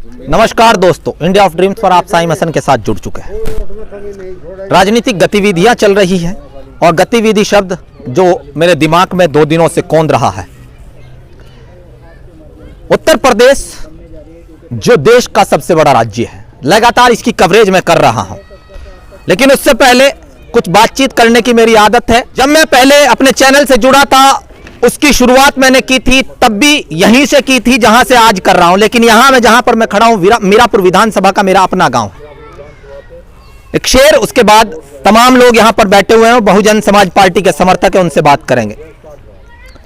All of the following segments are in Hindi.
नमस्कार दोस्तों, इंडिया ऑफ ड्रीम्स पर आप साइम हसन के साथ जुड़ चुके हैं। राजनीतिक गतिविधियां चल रही हैं और गतिविधि शब्द जो मेरे दिमाग में 2 दिनों से कौंध रहा है। उत्तर प्रदेश जो देश का सबसे बड़ा राज्य है, लगातार इसकी कवरेज मैं कर रहा हूं, लेकिन उससे पहले कुछ बातचीत करने की मेरी आदत है। जब मैं पहले अपने चैनल से जुड़ा था, उसकी शुरुआत मैंने की थी तब भी यहीं से की थी जहां से आज कर रहा हूं, लेकिन यहां मैं जहां पर मैं खड़ा हूं मीरापुर विधानसभा का मेरा अपना गांव है। एक शेर, उसके बाद तमाम लोग यहां पर बैठे हुए हैं, बहुजन समाज पार्टी के समर्थक है, उनसे बात करेंगे।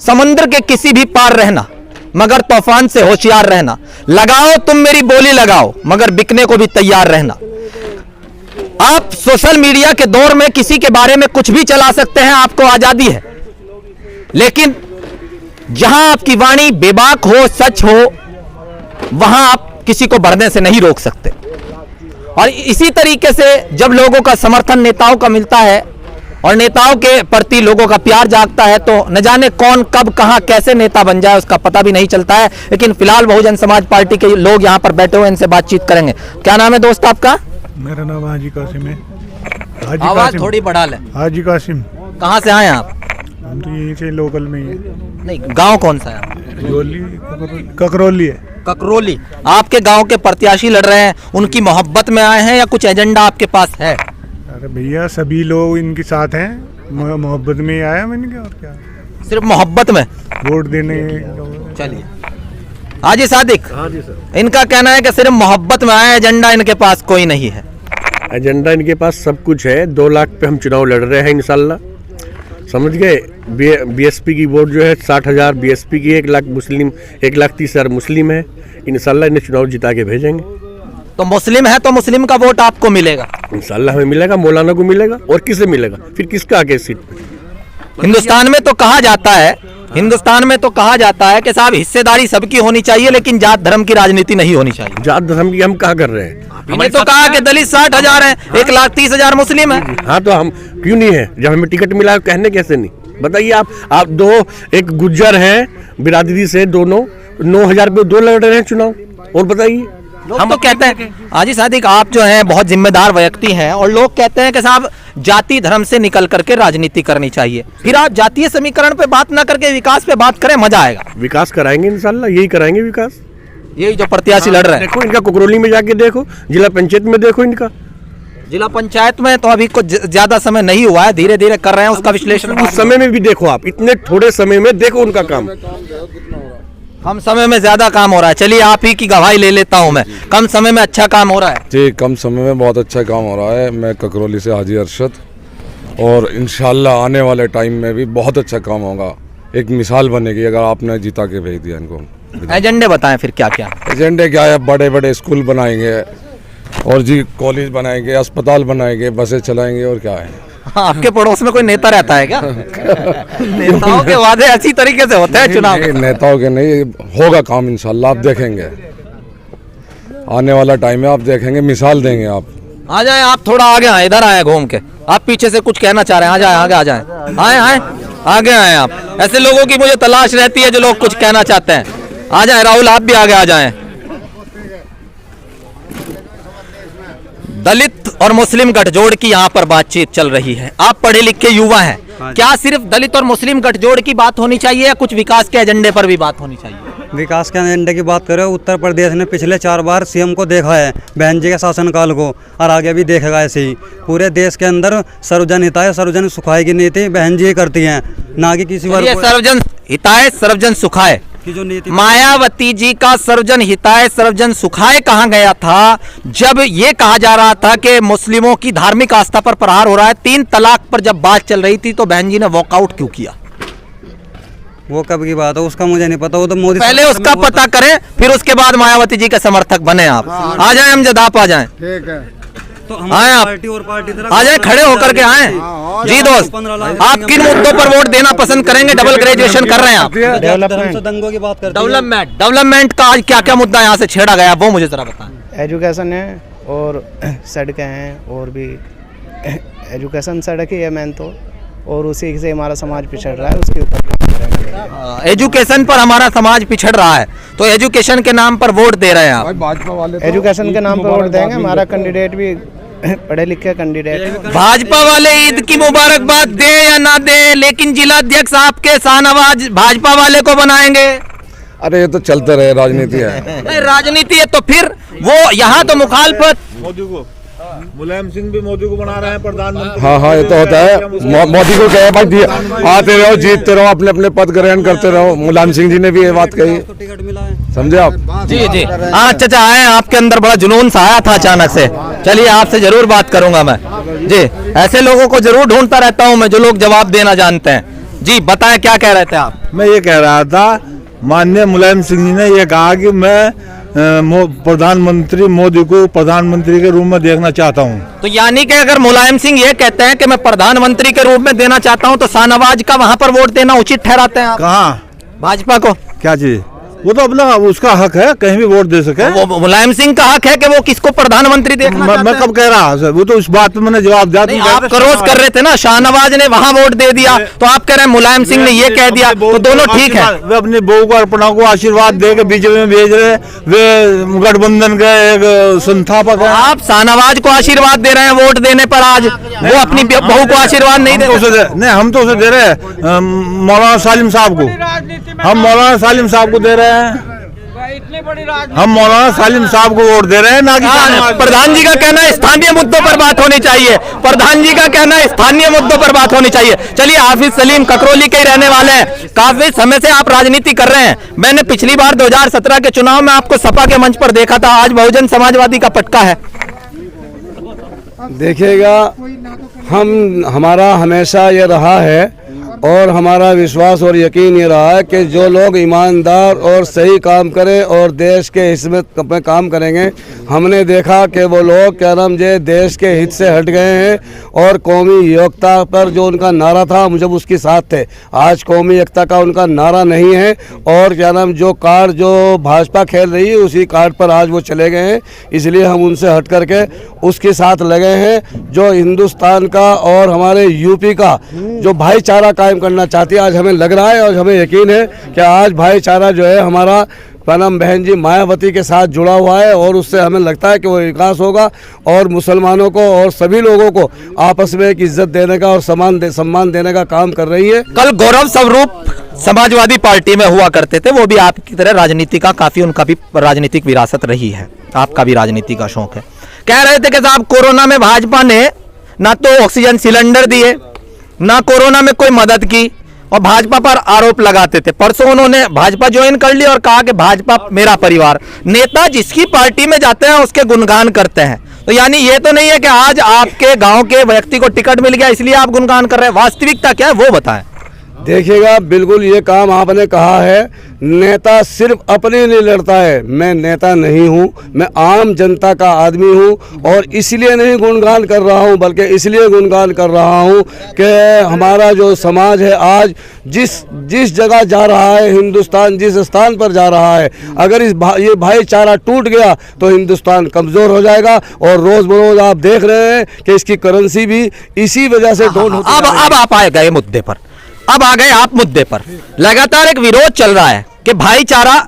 समुद्र के किसी भी पार रहना, मगर तूफान से होशियार रहना। लगाओ तुम मेरी बोली लगाओ, मगर बिकने को भी तैयार रहना। आप सोशल मीडिया के दौर में किसी के बारे में कुछ भी चला सकते हैं, आपको आजादी है, लेकिन जहां आपकी वाणी बेबाक हो, सच हो, वहां आप किसी को बढ़ने से नहीं रोक सकते। और इसी तरीके से जब लोगों का समर्थन नेताओं का मिलता है और नेताओं के प्रति लोगों का प्यार जागता है, तो न जाने कौन कब कहां कैसे नेता बन जाए उसका पता भी नहीं चलता है। लेकिन फिलहाल बहुजन समाज पार्टी के लोग यहां पर बैठे हुए, इनसे बातचीत करेंगे। क्या नाम है दोस्त आपका? मेरा नाम हाजी कासिम है। आवाज थोड़ी बढ़ा ले। हाजी कासिम। कहाँ से आए आप? हम तो यहीं से लोकल में ही है। नहीं, गांव कौन सा है? ककरौली है। ककरौली। आपके गांव के प्रत्याशी लड़ रहे हैं, उनकी मोहब्बत में आए हैं या कुछ एजेंडा आपके पास है? अरे भैया, सभी लोग इनके साथ हैं, मोहब्बत में ही आया मैंने, क्या और क्या, सिर्फ मोहब्बत में वोट देने। चलिए हाजी सादिक। हाँ जी सर। इनका कहना है कि सिर्फ मोहब्बत में आए, एजेंडा इनके पास कोई नहीं है। एजेंडा इनके पास सब कुछ है। 2 लाख पे हम चुनाव लड़ रहे हैं इंशाल्लाह, समझ गए। बीएसपी की वोट जो है 60,000 बीएसपी की, 1 लाख मुस्लिम, 1,30,000 मुस्लिम है। इंशाल्लाह इन्हें चुनाव जिता के भेजेंगे। तो मुस्लिम है तो मुस्लिम का वोट आपको मिलेगा? इंशाल्लाह हमें मिलेगा, मौलाना को मिलेगा, और किसे मिलेगा फिर, किसका आगे सीट पे? हिंदुस्तान में तो कहा जाता है, कि साहब हिस्सेदारी सबकी होनी चाहिए, लेकिन जात धर्म की राजनीति नहीं होनी चाहिए। जात धर्म की हम कहाँ कर रहे हैं? हमने तो कहा कि दलित 60,000 है, 1,30,000 मुस्लिम है। हाँ, तो हम क्यों नहीं है? जब हमें टिकट मिला है, कहने कैसे नहीं? बताइए आप दो, एक गुज्जर है बिरादरी से, दोनों 9,000 पे 2 लड़ रहे हैं चुनाव, और बताइए। हम तो कहते हैं हाजी सादिक, आप जो हैं बहुत जिम्मेदार व्यक्ति हैं, और लोग कहते हैं कि साहब जाति धर्म से निकल करके राजनीति करनी चाहिए। फिर आप जातीय समीकरण पे बात ना करके विकास पे बात करें, मजा आएगा। विकास कराएंगे इंशाल्लाह, यही कराएंगे विकास। यही जो प्रत्याशी लड़ रहे हैं, देखो इनका ककरौली में जाके देखो, जिला पंचायत में देखो इनका। जिला पंचायत में तो अभी कुछ ज्यादा समय नहीं हुआ है, धीरे धीरे कर रहे हैं, उसका विश्लेषण। उस समय में भी देखो आप, इतने थोड़े समय में देखो उनका काम। कम समय में ज्यादा काम हो रहा है। चलिए आप ही की गवाही ले लेता हूं मैं, कम समय में अच्छा काम हो रहा है। जी, कम समय में बहुत अच्छा काम हो रहा है। मैं ककरौली से हाजी अरशद, और इंशाल्लाह आने वाले टाइम में भी बहुत अच्छा काम होगा। एक मिसाल बनेगी अगर आपने जीता के भेज दिया इनको। एजेंडे बताएं फिर क्या क्या एजेंडे क्या है? बड़े बड़े स्कूल बनाएंगे, और जी कॉलेज बनाएंगे, अस्पताल बनाएंगे, बसें चलाएंगे, और क्या है। आपके पड़ोस में कोई नेता रहता है क्या? नेताओं के वादे ऐसी तरीके से होते हैं चुनाव में? नेताओं के नहीं, होगा काम इंशाल्लाह, आप देखेंगे आने वाला टाइम है, आप देखेंगे, मिसाल देंगे आप। आ जाए आप, थोड़ा आगे आए, इधर आए घूम के। आप पीछे से कुछ कहना चाह रहे हैं, आ जाए आगे, आ जाए, आए आगे आए आप। ऐसे लोगों की मुझे तलाश रहती है जो लोग कुछ कहना चाहते हैं। आ जाए राहुल, आप भी आगे आ जाए। दलित और मुस्लिम गठजोड़ की यहाँ पर बातचीत चल रही है। आप पढ़े लिखे युवा हैं, क्या सिर्फ दलित और मुस्लिम गठजोड़ की बात होनी चाहिए या कुछ विकास के एजेंडे पर भी बात होनी चाहिए? विकास के एजेंडे की बात करें, उत्तर प्रदेश ने पिछले 4 बार सीएम को देखा है, बहन जी के शासनकाल को, और आगे भी देखेगा ऐसे ही। पूरे देश के अंदर सर्वजन हिताय सर्वजन सुखाय की नीति बहन जी करती हैं, ना कि किसी वर्ग। सर्वजन हिताय सर्वजन सुखाय की जो नीति, मायावती जी का सर्वजन हिताय सर्वजन सुखाय कहाँ गया था जब ये कहा जा रहा था कि मुस्लिमों की धार्मिक आस्था पर प्रहार हो रहा है? 3 तलाक पर जब बात चल रही थी तो बहन जी ने वॉकआउट क्यों किया? वो कब की बात है उसका मुझे नहीं पता, वो तो मोदी। पहले उसका पता करें, फिर उसके बाद मायावती जी के समर्थक बने आप। आ जाए अमजद, आप आ जाए। ठीक है, तो आए आप, आ जाए, खड़े होकर के आए। जी दोस्त, आप किन मुद्दों पर वोट देना पसंद करेंगे? डबल ग्रेजुएशन कर रहे हैं आप, दंगों की बात करते हैं। डेवलपमेंट का आज क्या क्या मुद्दा यहाँ से छेड़ा गया, वो मुझे जरा बताएं। एजुकेशन है और सड़कें हैं, और भी एजुकेशन सड़क ही है मेन तो, और उसी से हमारा समाज पिछड़ रहा है, उसके ऊपर एजुकेशन पर हमारा समाज पिछड़ रहा है, तो एजुकेशन के नाम पर वोट दे रहे हैं आप। भाजपा वाले एजुकेशन के नाम पर वोट देंगे। हमारा कैंडिडेट भी पढ़े लिखे कैंडिडेट। भाजपा वाले ईद की मुबारकबाद दे या ना दे, लेकिन जिला अध्यक्ष आपके शाहनवाज भाजपा वाले को बनाएंगे। अरे ये तो चलते रहे, राजनीति है। नहीं, राजनीति है तो फिर वो यहाँ तो मुखालफत। मोदी को, मुलायम सिंह भी मोदी को बना रहे हैं प्रधानमंत्री। हाँ ये तो होता है। मोदी को कहे भाई आते रहो, जीतते रहो, अपने अपने पद ग्रहण करते रहो। मुलायम सिंह जी ने भी ये बात कही, समझे आप? जी जी हाँ चाचा आए, आपके अंदर बड़ा जुनून सा आया था अचानक से। चलिए आपसे जरूर बात करूंगा मैं जी। ऐसे लोगों को जरूर ढूंढता रहता हूँ मैं जो लोग जवाब देना जानते हैं। जी बताएं क्या कह रहे थे आप? मैं ये कह रहा था, माननीय मुलायम सिंह जी ने ये कहा कि मैं प्रधानमंत्री मोदी को प्रधानमंत्री के रूप में देखना चाहता हूँ। तो यानी कि अगर मुलायम सिंह ये कहते हैं कि मैं प्रधानमंत्री के रूप में देना चाहता हूँ, तो शाहनवाज का वहां पर वोट देना उचित ठहराते हैं आप? कहाँ भाजपा को क्या चीज? वो तो अपना उसका हक है, कहीं भी वोट दे सके। वो मुलायम सिंह का हक है कि वो किसको प्रधानमंत्री देखना चाहते मैं हैं। कब कह रहा सर, वो तो उस बात पे मैंने जवाब दिया। नहीं, आप क्रोध कर रहे थे ना, शाहनवाज ने वहां वोट दे दिया, तो आप कह रहे हैं मुलायम सिंह ने ये कह दिया, तो दोनों ठीक है। वे अपनी बहू को अर्पणा को आशीर्वाद दे के बीजेपी में भेज रहे, वे गठबंधन के एक संस्थापक है। आप शाहनवाज को आशीर्वाद दे रहे हैं वोट देने पर, आज वो अपनी बहू को आशीर्वाद नहीं दे रहे। नहीं, हम तो उसे दे रहे हैं मौलाना सालिम साहब को। हम मौलाना सालिम साहब को दे रहे हैं, हम मौलाना सालिम साहब को वोट दे रहे हैं, ना कि प्रधान जी का कहना है स्थानीय मुद्दों पर बात होनी चाहिए। प्रधान जी का कहना है स्थानीय मुद्दों पर बात होनी चाहिए। चलिए हाफिज सलीम ककरौली के ही रहने वाले हैं, काफी समय से आप राजनीति कर रहे हैं। मैंने पिछली बार 2017 के चुनाव में आपको सपा के मंच पर देखा था, आज बहुजन समाजवादी का पटका है। देखिएगा, हमारा हमेशा ये रहा है और हमारा विश्वास और यकीन ये रहा है कि जो लोग ईमानदार और सही काम करें और देश के हित में काम करेंगे। हमने देखा कि वो लोग क्या नाम जे देश के हित से हट गए हैं और कौमी एकता पर जो उनका नारा था हम जब उसके साथ थे, आज कौमी एकता का उनका नारा नहीं है और क्या नाम जो कार्ड जो भाजपा खेल रही है उसी कार्ड पर आज वो चले गए हैं। इसलिए हम उनसे हट करके उसके साथ लगे हैं जो हिंदुस्तान का और हमारे यूपी का जो भाईचारा कायम करना चाहती है। आज हमें लग रहा है और हमें यकीन है कि आज भाईचारा जो है हमारा पनम बहन जी मायावती के साथ जुड़ा हुआ है और उससे हमें लगता है कि वो विकास होगा और मुसलमानों को और सभी लोगों को आपस में एक इज्जत देने का और सम्मान देने का काम कर रही है। कल गौरव स्वरूप समाजवादी पार्टी में हुआ करते थे, वो भी आपकी तरह राजनीति का काफी उनका भी राजनीतिक विरासत रही है, आपका भी राजनीति का शौक है। कह रहे थे कि साहब कोरोना में भाजपा ने ना तो ऑक्सीजन सिलेंडर दिए, ना कोरोना में कोई मदद की, और भाजपा पर आरोप लगाते थे। परसों उन्होंने भाजपा ज्वाइन कर ली और कहा कि भाजपा मेरा परिवार। नेता जिसकी पार्टी में जाते हैं उसके गुणगान करते हैं, तो यानी ये तो नहीं है कि आज आपके गांव के व्यक्ति को टिकट मिल गया इसलिए आप गुणगान कर रहे हैं। वास्तविकता क्या है वो बताएं। देखिएगा, बिल्कुल ये काम आपने कहा है, नेता सिर्फ अपने लिए लड़ता है। मैं नेता नहीं हूँ, मैं आम जनता का आदमी हूँ और इसलिए नहीं गुणगान कर रहा हूँ बल्कि इसलिए गुणगान कर रहा हूँ कि हमारा जो समाज है आज जिस जगह जा रहा है, हिंदुस्तान जिस स्थान पर जा रहा है, अगर ये भाईचारा टूट गया तो हिंदुस्तान कमज़ोर हो जाएगा। और रोज़ बरोज़ आप देख रहे हैं कि इसकी करेंसी भी इसी वजह से डाउन होती है। अब आप आए गए मुद्दे पर, अब आ गए आप मुद्दे पर। लगातार एक विरोध चल रहा है कि भाईचारा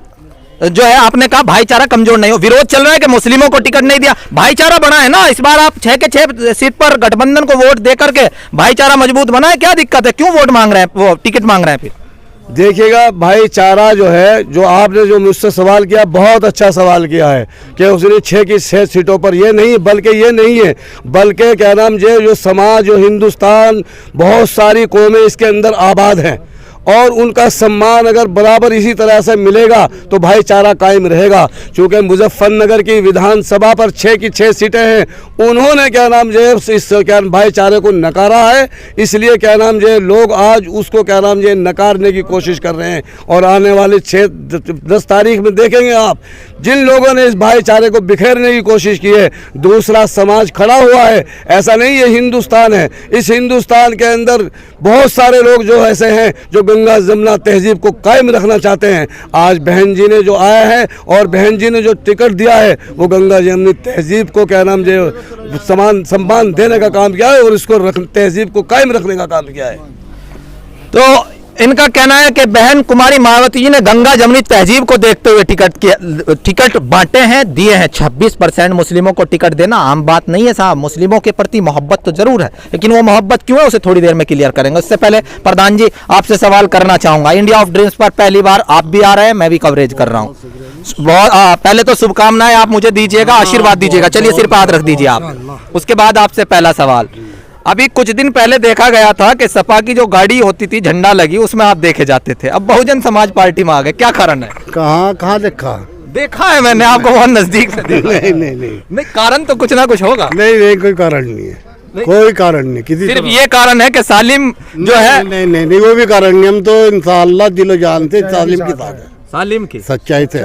जो है, आपने कहा भाईचारा कमजोर नहीं हो, विरोध चल रहा है कि मुस्लिमों को टिकट नहीं दिया। भाईचारा बना है ना, इस बार आप 6 के 6 सीट पर गठबंधन को वोट दे करके भाईचारा मजबूत बना है। क्या दिक्कत है, क्यों वोट मांग रहे हैं, वो टिकट मांग रहे हैं? फिर देखिएगा, भाईचारा जो है, जो आपने जो मुझसे सवाल किया, बहुत अच्छा सवाल किया है कि उसने 6 की 6 सीटों पर ये नहीं बल्कि क्या नाम जो समाज जो हिंदुस्तान बहुत सारी कौमें इसके अंदर आबाद हैं और उनका सम्मान अगर बराबर इसी तरह से मिलेगा तो भाईचारा कायम रहेगा। चूँकि मुजफ्फरनगर की विधानसभा पर 6 की 6 सीटें हैं, उन्होंने क्या नाम इस क्या भाईचारे को नकारा है, इसलिए क्या नाम लोग आज उसको क्या नाम नकारने की कोशिश कर रहे हैं। और आने वाले 10 तारीख में देखेंगे आप, जिन लोगों ने इस भाईचारे को बिखेरने की कोशिश की है, दूसरा समाज खड़ा हुआ है। ऐसा नहीं ये हिंदुस्तान है, इस हिंदुस्तान के अंदर बहुत सारे लोग जो ऐसे हैं जो गंगा जमुना तहजीब को कायम रखना चाहते हैं। आज बहन जी ने जो आया है और बहन जी ने जो टिकट दिया है वो गंगा जमुनी तहजीब को क्या नाम सम्मान देने का काम किया है और इसको तहजीब को कायम रखने का काम किया है। तो इनका कहना है कि बहन कुमारी मायावती जी ने गंगा जमुनी तहजीब को देखते हुए टिकट बांटे हैं, दिए हैं। 26% मुस्लिमों को टिकट देना आम बात नहीं है साहब। मुस्लिमों के प्रति मोहब्बत तो जरूर है, लेकिन वो मोहब्बत क्यों है उसे थोड़ी देर में क्लियर करेंगे। उससे पहले प्रधान जी आपसे सवाल करना चाहूंगा। इंडिया ऑफ ड्रीम्स पर पहली बार आप भी आ रहे हैं, मैं भी कवरेज कर रहा हूँ। पहले तो शुभकामनाएं आप मुझे दीजिएगा, आशीर्वाद दीजिएगा। चलिए सिर पर हाथ रख दीजिए आप। उसके बाद आपसे पहला सवाल, अभी कुछ दिन पहले देखा गया था कि सपा की जो गाड़ी होती थी झंडा लगी उसमें आप देखे जाते थे, अब बहुजन समाज पार्टी में आ गए, क्या कारण है? कहाँ देखा है मैंने आपको बहुत नजदीक से देखा। नहीं, कारण तो कुछ ना कुछ होगा। नहीं कोई कारण नहीं है, कोई कारण नहीं। किसी सिर्फ ये कारण है कि सालिम जो है, नहीं वो भी कारण नहीं। हम तो इंशाअल्लाह दिलो जानते सालिम की साथ है, सालिम की सच्चाई से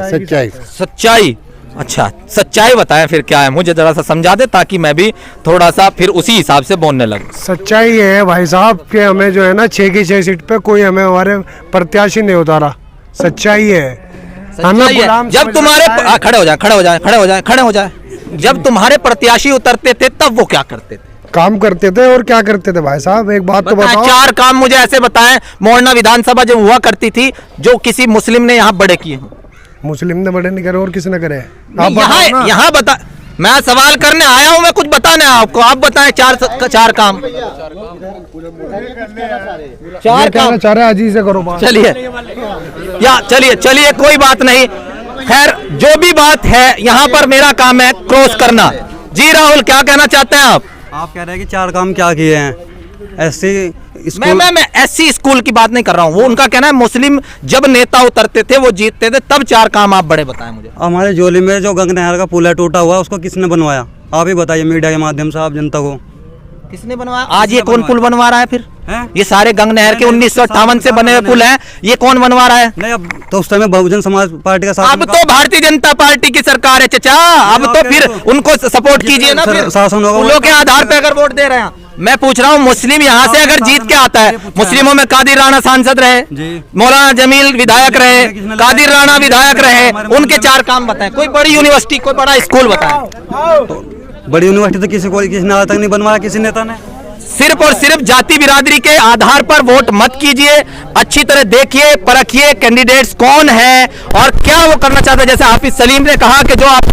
सच्चाई। अच्छा, सच्चाई बताएं फिर क्या है, मुझे जरा सा समझा दे ताकि मैं भी थोड़ा सा फिर उसी हिसाब से बोलने लगूं। सच्चाई है भाई साहब कि हमें जो है ना 6 की 6 सीट पे कोई हमें हमारे प्रत्याशी नहीं उतारा। सच्चाई है। सच्चाई है। जब तुम्हारे खड़े हो जाए जब तुम्हारे प्रत्याशी उतरते थे तब वो क्या करते थे? काम करते थे। और क्या करते थे भाई साहब, एक बात तो बताओ। 4 काम मुझे ऐसे बताएं, मोरना विधानसभा जो हुआ करती थी जो किसी मुस्लिम ने यहाँ बड़े किए हों। मुस्लिम ने बड़े नहीं करे और किसने करे? यहाँ बता, मैं सवाल करने आया हूँ, मैं कुछ बताने आपको, आप बताएं 4 काम। 4 काम अजी से करो बात। चलिए कोई बात नहीं। खैर जो भी बात है, यहाँ पर मेरा काम है क्रॉस करना। जी राहुल, क्या कहना चाहते हैं आप? आप कह रहे हैं कि 4 काम क्या किए हैं? ऐसे मैं एससी स्कूल की बात नहीं कर रहा हूँ। वो उनका कहना है मुस्लिम जब नेता उतरते थे वो जीतते थे तब 4 काम आप बड़े बताएं मुझे। हमारे जोली में जो गंगा नहर का पुल है टूटा हुआ, उसको किसने बनवाया? आप ही बताइए मीडिया के माध्यम से आप जनता को। किसने बनवाया? आज ये कौन पुल बनवा रहा है फिर? ये सारे गंगा नहर के 1958 से बने हुए पुल हैं, ये कौन बनवा रहा है? नहीं, अब तो उस समय बहुजन समाज पार्टी का साथ। अब तो भारतीय जनता पार्टी की सरकार है चचा, अब तो फिर उनको सपोर्ट कीजिए ना। फिर शासन होगा, पुलों के आधार पे अगर वोट दे रहे हैं। मैं पूछ रहा हूँ, मुस्लिम यहाँ से अगर जीत के आता है, मुस्लिमों में कादिर राणा सांसद रहे, मौलाना जमील विधायक रहे, कादिर राणा विधायक रहे, उनके 4 काम बताएं। कोई बड़ी यूनिवर्सिटी, कोई बड़ा स्कूल बताएं। बड़ी यूनिवर्सिटी तो किसी ने आज तक नहीं बनवाया, किसी नेता ने। सिर्फ और सिर्फ जाति बिरादरी के आधार पर वोट मत कीजिए, अच्छी तरह देखिए परखिए कैंडिडेट्स कौन है और क्या वो करना चाहता है। जैसे हाफिज सलीम ने कहा कि जो आप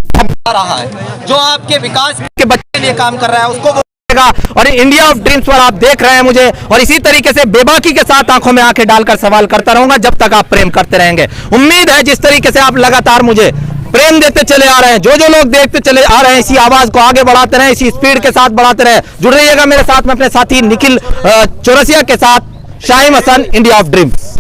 रहा है, जो आपके विकास के बच्चे के लिए काम कर रहा है उसको वो करेगा। और इंडिया ऑफ ड्रीम्स पर आप देख रहे हैं मुझे, और इसी तरीके से बेबाकी के साथ आंखों में आंखें डालकर सवाल करता रहूंगा जब तक आप प्रेम करते रहेंगे। उम्मीद है जिस तरीके से आप लगातार मुझे प्रेम देते चले आ रहे हैं, जो लोग देखते चले आ रहे हैं, इसी आवाज को आगे बढ़ाते रहे, इसी स्पीड के साथ बढ़ाते रहे। जुड़ रहिएगा मेरे साथ में अपने साथी निखिल चौरसिया के साथ। शाहिम हसन, इंडिया ऑफ ड्रीम्स।